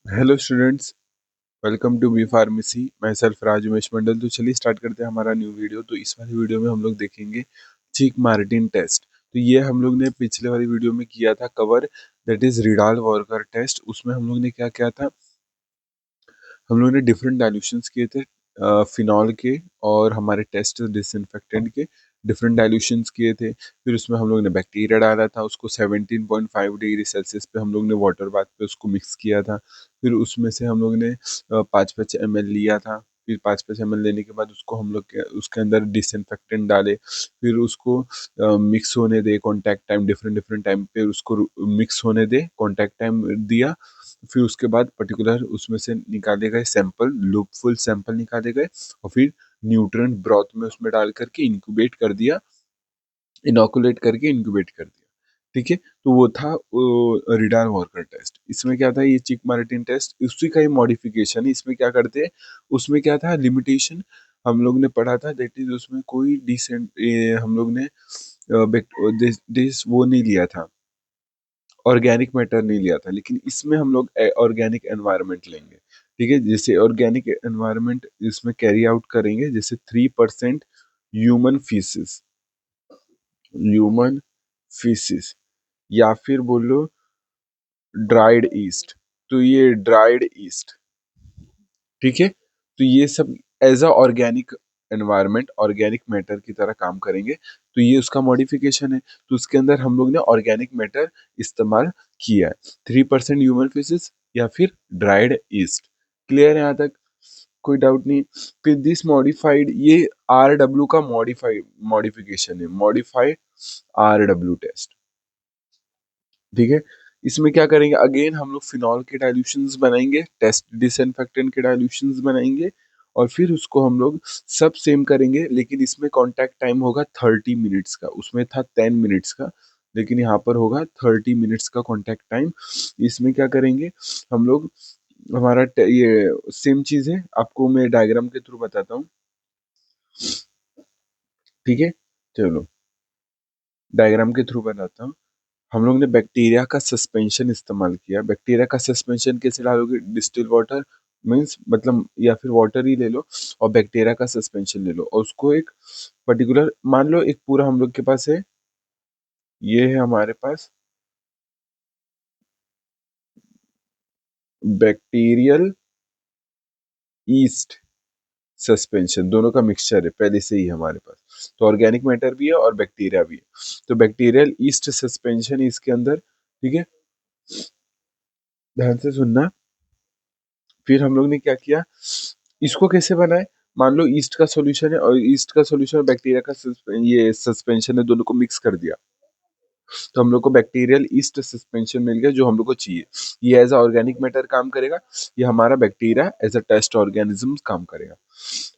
Hello students, welcome to B pharmacy. Myself Raj Umesh Mandal. तो चलिए start करते हैं हमारा न्यू वीडियो। तो इस वाली वीडियो में हम लोग देखेंगे चीक मार्टिन टेस्ट। तो ये हम लोग ने पिछले वाली वीडियो में किया था कवर, दैट इज रिडाल वॉर्कर टेस्ट। उसमें हम लोग ने क्या किया था, हम लोगों ने डिफरेंट डाइल्यूशंस किए थे फिनॉल के और हमारे टेस्ट डिसइंफेक्टेंट के डिफरेंट डाइल्यूशंस किए थे। फिर उसमें हम लोग ने बैक्टीरिया डाला था, उसको 17.5 डिग्री सेल्सियस पे हम लोग ने वाटर बाथ पे उसको मिक्स किया था। फिर उसमें से हम लोग ने 5-5 ml लिया था। फिर 5-5 ml लेने के बाद उसको हम लोग उसके अंदर डिसइंफेक्टेंट डाले। फिर उसको मिक्स होने दे, contact time different different time पे उसको मिक्स होने दे, कॉन्टैक्ट टाइम दिया। फिर उसके बाद पर्टिकुलर उसमें से निकाले गए सैंपल, लूपफुल सैंपल निकाले गए और फिर न्यूट्रिएंट ब्रॉथ में उसमें डाल करके इंक्यूबेट कर दिया, इनोकुलेट करके इंक्यूबेट कर दिया। ठीक है, तो वो था रिडार वॉर्कर टेस्ट। इसमें क्या था, ये चिक मार्टिन टेस्ट उसी का ही मॉडिफिकेशन है। इसमें क्या करते हैं, उसमें क्या था लिमिटेशन हम लोग ने पढ़ा था, दैट इज उसमें कोई डिसेंट हम लोग ने दिस वो नहीं लिया था, ऑर्गेनिक मैटर नहीं लिया था। लेकिन इसमें हम लोग ऑर्गेनिक एनवायरनमेंट लेंगे। ठीक है, जैसे ऑर्गेनिक एनवायरनमेंट इसमें कैरी आउट करेंगे, जैसे 3% ह्यूमन फीसिस, ह्यूमन फीसिस या फिर बोलो ड्राइड ईस्ट। तो ये ड्राइड ईस्ट, ठीक है, तो ये सब as a organic environment, organic matter की तरह काम करेंगे। तो ये उसका मॉडिफिकेशन है। तो उसके अंदर हम लोग ने ऑर्गेनिक मैटर इस्तेमाल किया है, 3% ह्यूमन फेसिस या फिर ड्राइड ईस्ट। क्लियर है यहाँ तक, कोई डाउट नहीं। फिर दिस मॉडिफाइड, ये RW का मॉडिफाइड मॉडिफिकेशन है, मॉडिफाइड RW टेस्ट। ठीक है, इसमें क्या करेंगे, अगेन हम लोग फिनॉल के डाइल्यूशंस बनाएंगे, टेस्ट डिसइंफेक्टेंट के डाइल्यूशंस बनाएंगे और फिर उसको हम लोग सब सेम करेंगे। लेकिन इसमें कांटेक्ट टाइम होगा 30 मिनट्स का, उसमें था 10 मिनट्स का, लेकिन यहाँ पर होगा 30 मिनट्स का कांटेक्ट टाइम। इसमें क्या करेंगे हम लोग, हमारा ये सेम चीज है, आपको मैं डायग्राम के थ्रू बताता हूँ। ठीक है, चलो डायग्राम के थ्रू बताता हूँ। हम लोग ने बैक्टीरिया का सस्पेंशन इस्तेमाल किया। बैक्टीरिया का सस्पेंशन कैसे डालोगे, डिस्टिल वाटर मीन्स मतलब, या फिर वाटर ही ले लो और बैक्टीरिया का सस्पेंशन ले लो और उसको एक पर्टिकुलर, मान लो एक पूरा हम लोग के पास है, ये है हमारे पास बैक्टीरियल ईस्ट सस्पेंशन, दोनों का मिक्सचर है पहले से ही हमारे पास। तो ऑर्गेनिक मैटर भी है और बैक्टीरिया भी है। तो बैक्टीरियल ईस्ट सस्पेंशन इसके अंदर। ठीक है, ध्यान से सुनना। फिर हम लोग ने क्या किया, इसको कैसे बनाए, मान लो ईस्ट का सॉल्यूशन है और ईस्ट का सॉल्यूशन और बैक्टीरिया का ये सस्पेंशन है, दोनों को मिक्स कर दिया। तो हम लोग को बैक्टीरियल ईस्ट सस्पेंशन मिल गया जो हम लोग को चाहिए। ये एज अ ऑर्गेनिक मैटर काम करेगा, ये हमारा bacteria as a test organism काम करेगा।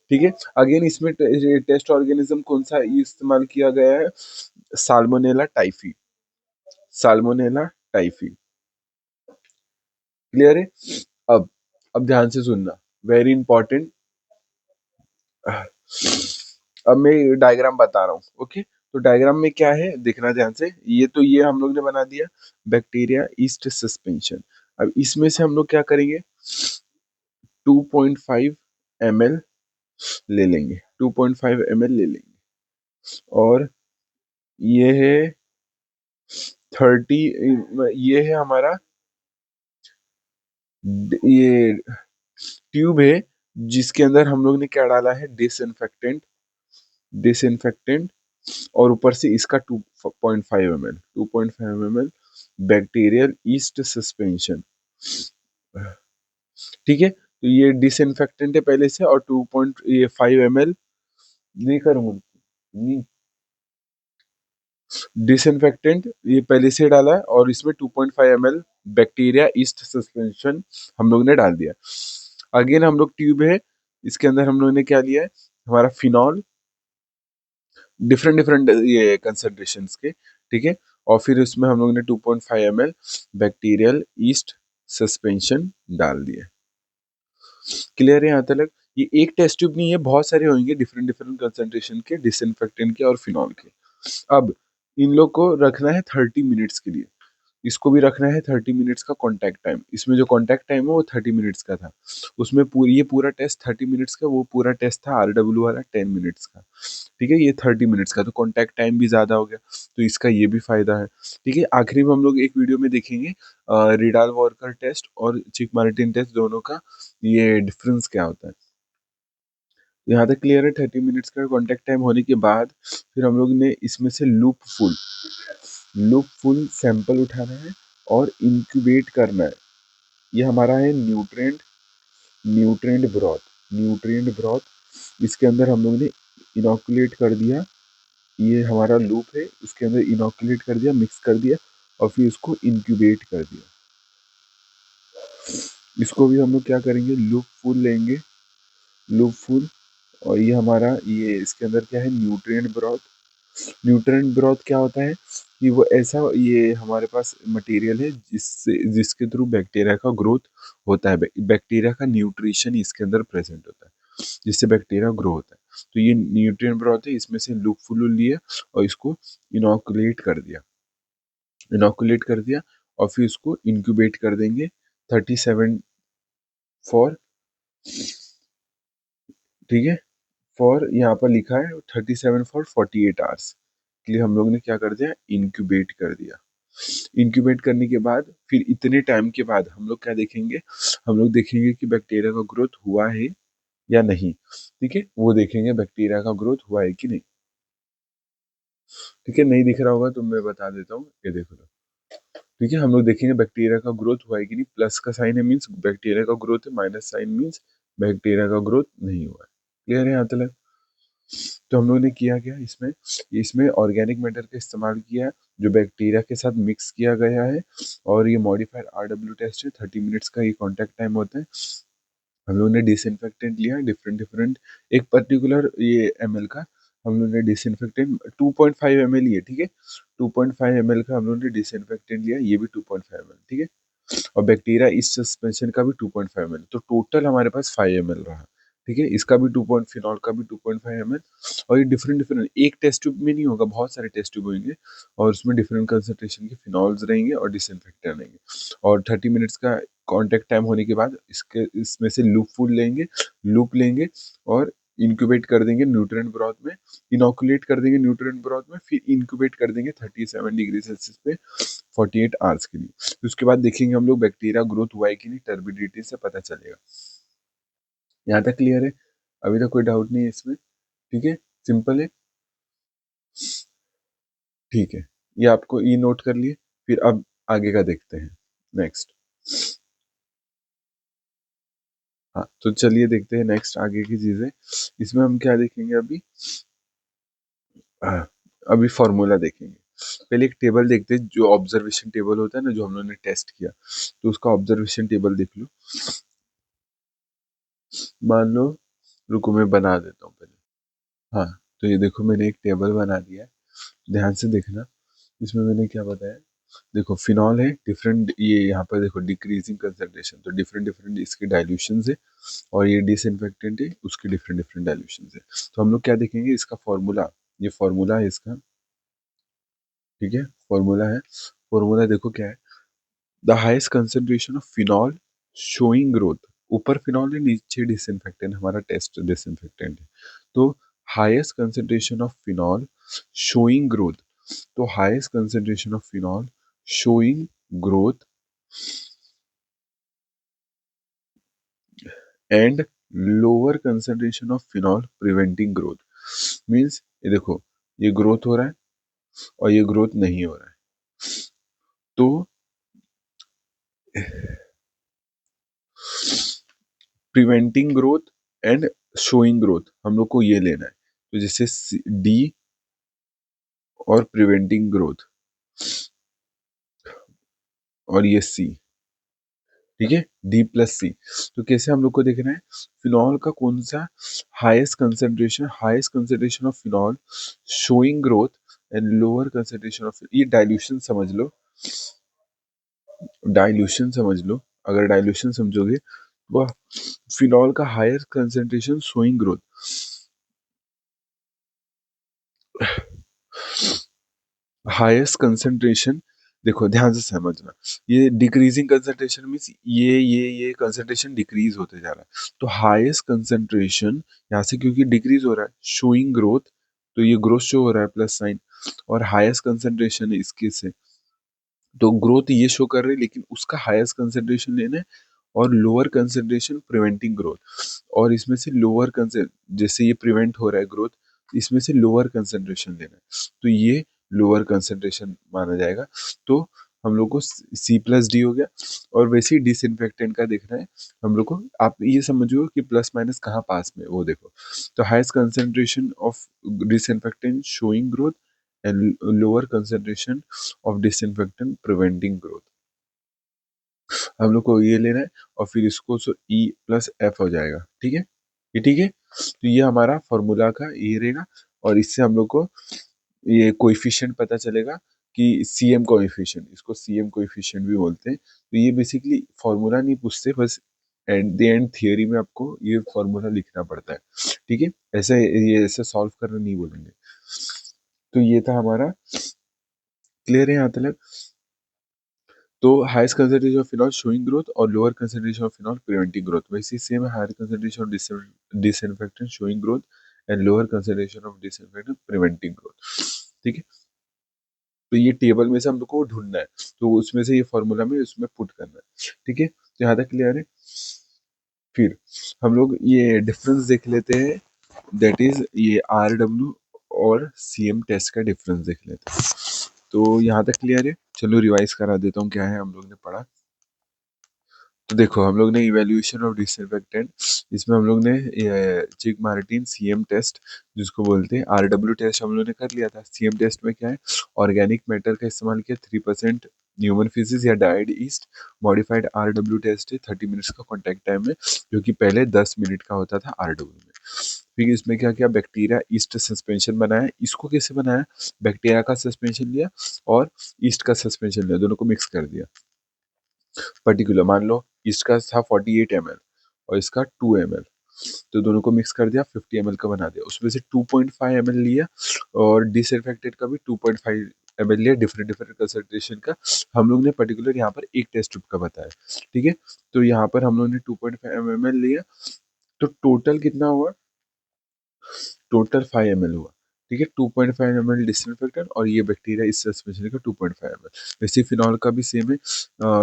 ठीक है, अगेन इसमें टेस्ट ऑर्गेनिज्म कौन सा इस्तेमाल किया गया है, salmonella typhi, salmonella typhi. Clear है। अब ध्यान से सुनना, वेरी इंपॉर्टेंट। अब मैं डायग्राम बता रहा हूँ, ओके। तो डायग्राम में क्या है देखना ध्यान से, ये तो ये हम लोग ने बना दिया बैक्टीरिया ईस्ट सस्पेंशन। अब इसमें से हम लोग क्या करेंगे, 2.5 ml ले लेंगे, 2.5 ml ले लेंगे और ये है 30, ये है हमारा ये ट्यूब है जिसके अंदर हम लोग ने क्या डाला है, डिसइंफेक्टेंट, डिसइंफेक्टेंट और ऊपर से इसका 2.5 ml, 2.5 ml bacterial east suspension. ठीक है, तो ये डिसइंफेक्टेंट है पहले से और 2.5 ml नहीं करूंगा, नहीं, डिसइंफेक्टेंट ये पहले से डाला है और इसमें 2.5 ml बैक्टीरिया ईस्ट सस्पेंशन हम लोग ने डाल दिया। अगेन हम लोग ट्यूब है, इसके अंदर हम लोग ने क्या लिया है, हमारा फिनॉल, डिफरेंट डिफरेंट ये कंसेंट्रेशंस के। ठीक है, और फिर उसमें हम लोग ने 2.5 ml बैक्टीरियल ईस्ट सस्पेंशन डाल दिया। क्लियर है यहाँ तक। ये एक टेस्ट ट्यूब नहीं है, बहुत सारे होंगे डिफरेंट डिफरेंट कंसेंट्रेशन के, डिसइंफेक्टेंट के और फिनॉल के। अब इन लोग को रखना है 30 मिनट्स के लिए। इसको भी रखना है 30 मिनट्स का कॉन्टैक्ट टाइम। इसमें जो कॉन्टैक्ट टाइम है वो 30 मिनट्स का था। उसमें पूरी ये पूरा टेस्ट 30 मिनट्स का, वो पूरा टेस्ट था RW वाला 10 मिनट्स का। ठीक है, ये 30 मिनट्स का, तो कॉन्टैक्ट टाइम भी ज़्यादा हो गया, तो इसका ये भी फायदा है। ठीक है, आखिरी में हम लोग एक वीडियो में देखेंगे रिडाल वॉकर टेस्ट और चिक मार्टिन टेस्ट दोनों का ये डिफरेंस क्या होता है। यहाँ तक क्लियर है। 30 मिनट्स का कॉन्टैक्ट टाइम होने के बाद फिर हम लोग ने इसमें से लूप फुल सैंपल उठाना है और इंक्यूबेट करना है। ये हमारा है न्यूट्रिएंट ब्रॉथ। इसके अंदर हम लोग ने इनोकुलेट कर दिया, ये हमारा लूप है, इसके अंदर इनोकुलेट कर दिया, मिक्स कर दिया और फिर इसको इंक्यूबेट कर दिया। इसको भी हम लोग क्या करेंगे, लूप फुल। और ये हमारा ये इसके अंदर क्या है, न्यूट्रिएंट ब्रॉथ क्या होता है कि वो ऐसा, ये हमारे पास मटेरियल है जिसके थ्रू बैक्टीरिया का ग्रोथ होता है। बैक्टीरिया का न्यूट्रिशन इसके अंदर प्रेजेंट होता है जिससे बैक्टीरिया ग्रो होता है। तो ये न्यूट्रिएंट ब्रॉथ है, इसमें से लूप फुल लिए और इसको इनोकुलेट कर दिया और फिर इसको इंक्यूबेट कर देंगे 37 फॉर, ठीक है, फॉर यहाँ पर लिखा है 37 फॉर 48 आवर्स के लिए हम लोग ने क्या कर दिया, इंक्यूबेट कर दिया। इंक्यूबेट करने के बाद फिर इतने टाइम के बाद हम लोग क्या देखेंगे, हम लोग देखेंगे कि बैक्टीरिया का ग्रोथ हुआ है या नहीं। ठीक है, वो देखेंगे बैक्टीरिया का ग्रोथ हुआ है कि नहीं। ठीक है, नहीं दिख रहा होगा तो मैं बता देता हूँ, ये देखो। ठीक है, हम लोग देखेंगे बैक्टीरिया का ग्रोथ हुआ है कि नहीं। प्लस का साइन है मीन्स बैक्टीरिया का ग्रोथ है, माइनस साइन मीन्स बैक्टीरिया का ग्रोथ नहीं हुआ है। क्लियर है यहाँ तक। तो हम लोगों ने किया क्या, इसमें ऑर्गेनिक मैटर का इस्तेमाल किया जो बैक्टीरिया के साथ मिक्स किया गया है। और ये मॉडिफाइड RW टेस्ट है, 30 मिनट्स का ये कॉन्टैक्ट टाइम होता है। हम लोगों ने डिसइंफेक्टेंट लिया डिफरेंट एक पर्टिकुलर ये ml का। हम लोगों ने डिसइंफेक्टेंट 2.5 ml ही है, ठीक है, 2.5 ml का हम लोगों ने डिसइंफेक्टेंट लिया, ये भी 2.5 ml, ठीक है। और बैक्टीरिया इस सस्पेंशन का भी 2.5 ml, तो टोटल हमारे पास 5 ml रहा। ठीक है, इसका भी 2. फिनॉल का भी 2.5 ml। और ये डिफरेंट एक टेस्ट ट्यूब में नहीं होगा, बहुत सारे टेस्ट ट्यूब होंगे और उसमें डिफरेंट कंसंट्रेशन के फिनॉल्स रहेंगे और डिसइंफेक्टेंट रहेंगे। और 30 मिनट्स का कांटेक्ट टाइम होने के बाद इसमें से लूप लेंगे और इंक्यूबेट कर देंगे न्यूट्रिएंट ब्रॉथ में, इनोकुलेट कर देंगे न्यूट्रिएंट ब्रॉथ में, फिर इंक्यूबेट कर देंगे 37 डिग्री सेल्सियस पे 48 आवर्स के लिए। तो उसके बाद देखेंगे हम लोग बैक्टीरिया ग्रोथ हुआ है कि नहीं, टर्बिडिटी से पता चलेगा। यहाँ तक क्लियर है, अभी तक कोई डाउट नहीं है इसमें। ठीक है, सिंपल है। ठीक है, ये आपको ये नोट कर लिए, फिर अब आगे का देखते हैं नेक्स्ट। हाँ, तो चलिए देखते हैं नेक्स्ट आगे की चीजें। इसमें हम क्या देखेंगे अभी, हाँ, अभी फॉर्मूला देखेंगे। पहले एक टेबल देखते हैं, जो ऑब्जर्वेशन टेबल होता है ना, जो हम लोगों ने टेस्ट किया, तो उसका ऑब्जर्वेशन टेबल देख लो। मान लो, रुको मैं बना देता हूँ पहले। हाँ, तो ये देखो मैंने एक टेबल बना दिया है, ध्यान से देखना। इसमें मैंने क्या बताया, देखो फिनॉल है डिफरेंट, ये यहाँ पर देखो डिक्रीजिंग कंसंट्रेशन, तो डिफरेंट डिफरेंट इसके डाइल्यूशन है। और ये डिसइंफेक्टेंट है, उसके डिफरेंट डिफरेंट डाइल्यूशन है। तो हम लोग क्या देखेंगे, इसका फॉर्मूला, ये फॉर्मूला है इसका। ठीक है, फॉर्मूला है, फॉर्मूला देखो क्या है, the highest concentration of phenol showing growth. ऊपर फिनॉल है, नीचे डिसइंफेक्टेंट, हमारा टेस्ट डिसइंफेक्टेंट है। तो highest concentration of phenol showing growth, तो highest concentration of phenol showing growth and lower concentration of phenol preventing growth. Means ये देखो, ये ग्रोथ हो रहा है और ये ग्रोथ नहीं हो रहा है, तो preventing growth and showing growth हम लोग को ये लेना है। तो जैसे डी और प्रिवेंटिंग ग्रोथ और ये सी, ठीक है, डी प्लस सी। तो कैसे हम लोग को देखना है, फिनॉल का कौन सा highest concentration of phenol showing growth and lower concentration of, ये डाइल्यूशन समझ लो, डाइल्यूशन समझ लो। अगर डाइल्यूशन समझोगे, वह फिनॉल का higher concentration showing growth, highest concentration देखो ध्यान से समझना, ये डिक्रीजिंग कंसंट्रेशन मीन्स ये कंसंट्रेशन डिक्रीज होते जा रहा है। तो हाईएस्ट कंसंट्रेशन यहाँ से क्योंकि डिक्रीज हो रहा है, शोइंग ग्रोथ, तो ये ग्रोथ शो हो रहा है प्लस साइन, और हाईएस्ट कंसंट्रेशन इसके से, तो ग्रोथ ये शो कर रही है लेकिन उसका हाईएस्ट कंसंट्रेशन लेना है, और लोअर कंसंट्रेशन प्रिवेंटिंग ग्रोथ, और इसमें से लोअर जैसे ये प्रिवेंट हो रहा है ग्रोथ, इसमें से लोअर कंसंट्रेशन लेना है, तो ये लोअर कंसंट्रेशन माना जाएगा। तो हम लोग को सी प्लस डी हो गया, और वैसे ही डिसइंफेक्टेंट का देखना है हम लोग को। आप ये समझो कि प्लस माइनस कहाँ पास में है, वो देखो। तो highest concentration of disinfectant showing growth and lower concentration of disinfectant preventing growth, हम लोग को ये लेना है, और फिर इसको ई प्लस एफ हो जाएगा। ठीक है, ये ठीक है। तो ये हमारा फॉर्मूला का ये रहेगा, और इससे हम लोग को ये कोएफिशिएंट पता चलेगा कि सीएम कोएफिशिएंट, इसको सीएम कोएफिशिएंट भी बोलते हैं। तो ये बेसिकली फॉर्मूला नहीं पूछते, बस एट द एंड थियोरी में आपको ये फॉर्मूला लिखना पड़ता है। ठीक है, ऐसे ये ऐसे सॉल्व करना नहीं बोलेंगे। तो ये था हमारा, क्लियर है यहाँ तक? तो highest concentration of phenol showing growth और lower concentration of phenol preventing growth, वैसे ही सेम है higher concentration of disinfectant showing growth and lower concentration of disinfectant preventing growth. ठीक है, तो ये टेबल में से हम लोग को ढूंढना है, तो उसमें से ये फॉर्मूला में उसमें पुट करना है। ठीक है, तो यहाँ तक क्लियर है। फिर हम लोग ये डिफरेंस देख लेते हैं, दैट इज ये RW और CM टेस्ट का डिफरेंस देख लेते हैं। तो यहाँ तक क्लियर है। चलो रिवाइज करा देता हूँ क्या है हम लोग ने पढ़ा। तो देखो हम लोग ने इवेल्युएशन ऑफ डिसइंफेक्टेंट, इसमें हम लोग ने चिक मार्टिन सीएम टेस्ट जिसको बोलते हैं, RW टेस्ट हम लोग ने कर लिया था। सीएम टेस्ट में क्या है, ऑर्गेनिक मैटर का इस्तेमाल किया, 3% ह्यूमन फिजिस या डाइड ईस्ट। मॉडिफाइड RW टेस्ट है, 30 मिनट्स का कॉन्टैक्ट टाइम है, जो कि पहले 10 मिनट का होता था RW में। फिर इसमें क्या किया, बैक्टीरिया ईस्ट सस्पेंशन बनाया। इसको कैसे बनाया, बैक्टीरिया का सस्पेंशन लिया और ईस्ट का सस्पेंशन लिया, दोनों को मिक्स कर दिया। पर्टिकुलर मान लो इसका था 48 ml और इसका 2 ml, तो दोनों को मिक्स कर दिया, 50 ml का बना दिया। उसमें से 2.5 ml लिया, और डिसइंफेक्टेंट का भी 2.5 ml लिया, डिफरेंट डिफरेंट कंसंट्रेशन का। हम लोग ने पर्टिकुलर यहाँ पर एक टेस्ट ट्यूब का बताया। ठीक है, तो यहाँ पर हम लोग ने 2.5 ml लिया, तो टोटल कितना हुआ, टोटल 5 ml हुआ। ठीक है, 2.5 ml डिसइंफेक्टेंट, और ये बैक्टीरिया इस सस्पेंशन का 2.5 ml। वैसे फिनॉल का भी सेम है,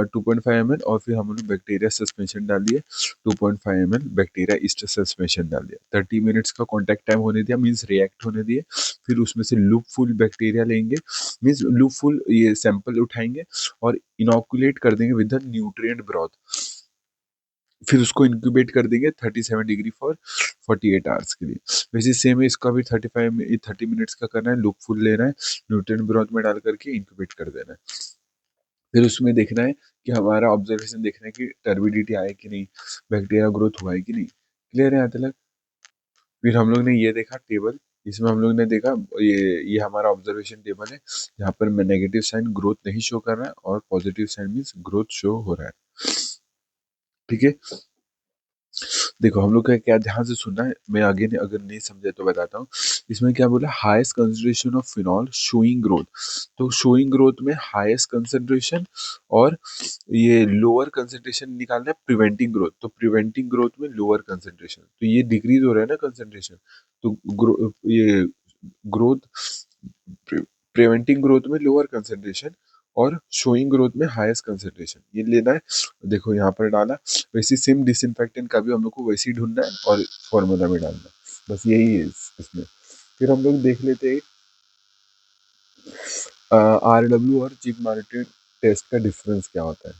2.5 ml, और फिर हम लोग बैक्टीरिया सस्पेंशन डाल दिए, 2.5 ml बैक्टीरिया ईस्ट सस्पेंशन डाल दिया। 30 मिनट्स का कॉन्टैक्ट टाइम होने दिया, मीन्स रिएक्ट होने दिए। फिर उसमें से लूप फुल बैक्टीरिया लेंगे, मीन्स लूप फुल ये सैंपल उठाएंगे और इनोकुलेट कर देंगे विद द न्यूट्रिएंट ब्रॉथ। फिर उसको इंक्यूबेट कर देंगे 37 डिग्री फॉर 48 आवर्स के लिए। वैसे सेम है, इसका भी 30 मिनट्स का करना है, लूप फुल लेना है, न्यूट्रिएंट ब्रॉथ में डाल करके इंक्यूबेट कर देना है। फिर उसमें देखना है कि हमारा ऑब्जर्वेशन देखना है कि टर्बिडिटी आए कि नहीं, बैक्टीरिया ग्रोथ हुआ है कि नहीं। क्लियर है यहाँ तक? फिर हम लोग ने ये देखा टेबल, इसमें हम लोग ने देखा ये हमारा ऑब्जर्वेशन टेबल है, यहाँ पर नेगेटिव साइन ग्रोथ नहीं शो कर रहा है, और positive sign means growth show हो रहा है। ठीक है, देखो हम लोग का क्या ध्यान से सुनना है, मैं आगे अगर नहीं समझे तो बताता हूँ। इसमें क्या बोला, highest concentration of phenol showing growth, तो शोइंग ग्रोथ में हाईएस्ट कंसंट्रेशन, और ये लोअर कंसंट्रेशन निकालना है प्रिवेंटिंग ग्रोथ, तो प्रिवेंटिंग ग्रोथ में लोअर कंसंट्रेशन, तो ये डिक्रीज हो रहा है ना कंसंट्रेशन, तो ये ग्रोथ, प्रिवेंटिंग ग्रोथ में लोअर कंसंट्रेशन, और शोइंग ग्रोथ में हाईएस्ट कंसंट्रेशन, ये लेना है। देखो यहाँ पर डाला, वैसे सेम डिसइंफेक्टेंट का भी हम लोग को वैसे ही ढूंढना है और फॉर्मूला में डालना है, बस यही है इसमें। फिर हम लोग देख लेते हैं RW और चिक मार्टिन टेस्ट का डिफरेंस क्या होता है।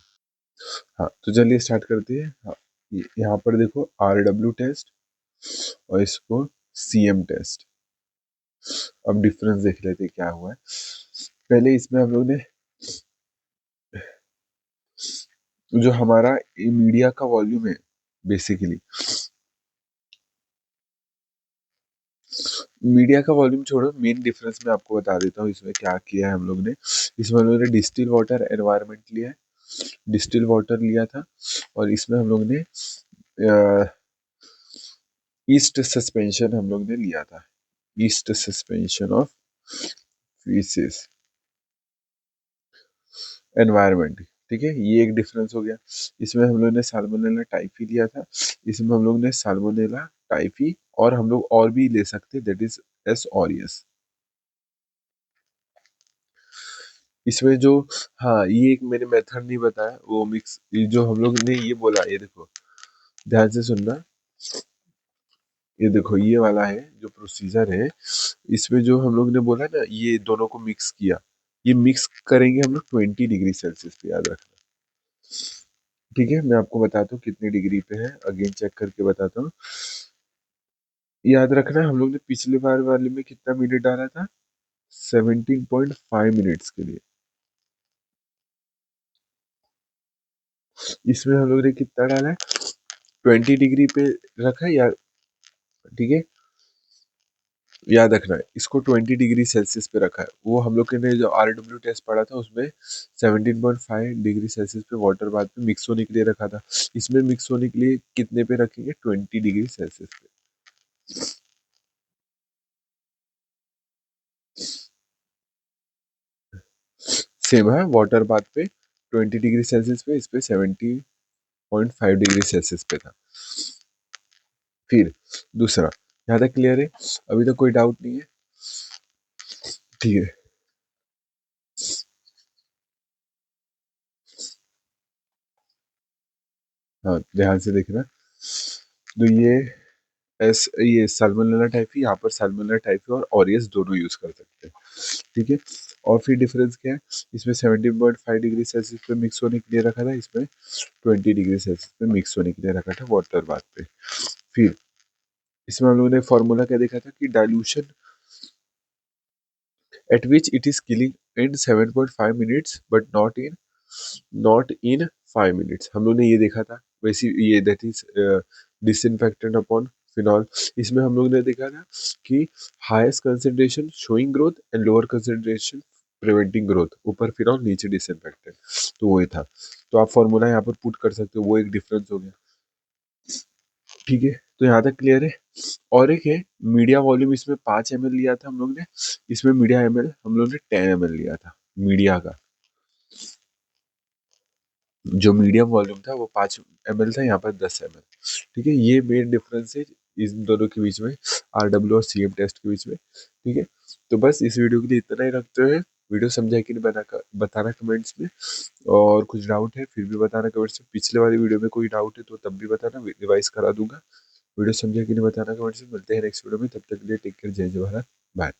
हाँ, तो चलिए स्टार्ट करते हैं। हाँ, यहाँ पर देखो RW टेस्ट और इसको CM टेस्ट। अब डिफरेंस देख लेते हैं क्या हुआ है। पहले इसमें हम लोग ने जो हमारा मीडिया का वॉल्यूम है, बेसिकली मीडिया का वॉल्यूम छोड़ो, मेन डिफरेंस मैं आपको बता देता हूँ इसमें क्या किया है हम लोग ने। इसमें हम लोग ने डिस्टिल वाटर एनवायरनमेंट लिया है, डिस्टिल वाटर लिया था, और इसमें हम लोग ने ईस्ट सस्पेंशन हम लोग ने लिया था, east suspension of faeces. Environment. ठीक है, ये एक डिफरेंस हो गया। इसमें हम लोग ने साल्मोनेला टाइफी लिया था, इसमें हम लोग ने साल्मोनेला टाइफी और हम लोग और भी ले सकते, दैट इज एस ऑरियस। इसमें जो, हाँ ये एक मैंने मेथड नहीं बताया, वो मिक्स, ये जो हम लोग ने ये बोला, ये देखो ध्यान से सुनना, ये देखो ये वाला है जो प्रोसीजर है, इसमें जो हम लोग ने बोला ना, ये दोनों को मिक्स किया, ये मिक्स करेंगे हम लोग 20 डिग्री सेल्सियस पे, याद रखना। ठीक है, मैं आपको बताता हूँ कितने डिग्री पे है, अगेन चेक करके बताता हूँ। याद रखना हम लोग ने पिछले बार वाले में कितना मिनट डाला था, 17.5 मिनट्स के लिए। इसमें हम लोग ने कितना डाला है, 20 डिग्री पे रखा है यार। ठीक है, याद रखना है, इसको 20 डिग्री सेल्सियस पे रखा है। वो हम लोग ने जो RW टेस्ट पढ़ा था उसमें 17.5 डिग्री सेल्सियस पे वाटर बाथ में मिक्स होने के लिए रखा था। इसमें मिक्स होने के लिए कितने पे रखेंगे, 20 डिग्री सेल्सियस पे। सेम है, वाटर बाथ पे 20 डिग्री सेल्सियस पे, इस पे 17.5 डिग्री सेल्सियस पे था। फिर दूसरा, यहाँ तक क्लियर है, अभी तक कोई डाउट नहीं है? ठीक है, हाँ ध्यान से देखना। तो ये साल्मोनेला टाइफी, यहाँ पर साल्मोनेला टाइफी और ऑरियस दोनों यूज कर सकते हैं। ठीक है, और फिर डिफरेंस क्या है, इसमें 17.5 डिग्री सेल्सियस पे मिक्स होने के लिए रखा था, इसमें 20 डिग्री सेल्सियस पे मिक्स होने के लिए रखा था वाटर बाथ पे। फिर इसमें हम लोगों ने फॉर्मूला क्या देखा था कि dilution eight which it is killing in 7.5 minutes but not in 5 minutes, हम लोग ने ये देखा था। वैसे ये that is disinfectant upon phenol. इसमें हम लोग ने देखा था कि highest concentration showing growth and lower concentration preventing growth, ऊपर फिनॉल नीचे डिसइंफेक्टेंट, तो वो था। तो आप फॉर्मूला यहाँ पर पुट कर सकते हो, वो एक डिफरेंस हो गया। ठीक है, तो यहाँ तक क्लियर है। और एक है मीडिया वॉल्यूम, इसमें 5 ml लिया था हम लोग ने, इसमें मीडिया ml हम लोग ने 10 ml लिया था मीडिया का। जो मीडियम वॉल्यूम था वो 5 ml था, यहाँ पर 10 ml। ठीक है, ये मेन डिफरेंस है इन दोनों के बीच में, RW और CM टेस्ट के बीच में। ठीक है, तो बस इस वीडियो के लिए इतना ही रखते हैं। वीडियो समझा कि नहीं बताना कमेंट्स में, और कुछ डाउट है फिर भी बताना कमेंट्स में। पिछले वाली वीडियो में कोई डाउट है तो तब भी बताना, रिवाइज करा दूंगा। वीडियो समझा कि नहीं बताना कमेंट्स में। मिलते हैं नेक्स्ट वीडियो में, तब तक के लिए टेक केयर, जय जवाहर, बाय।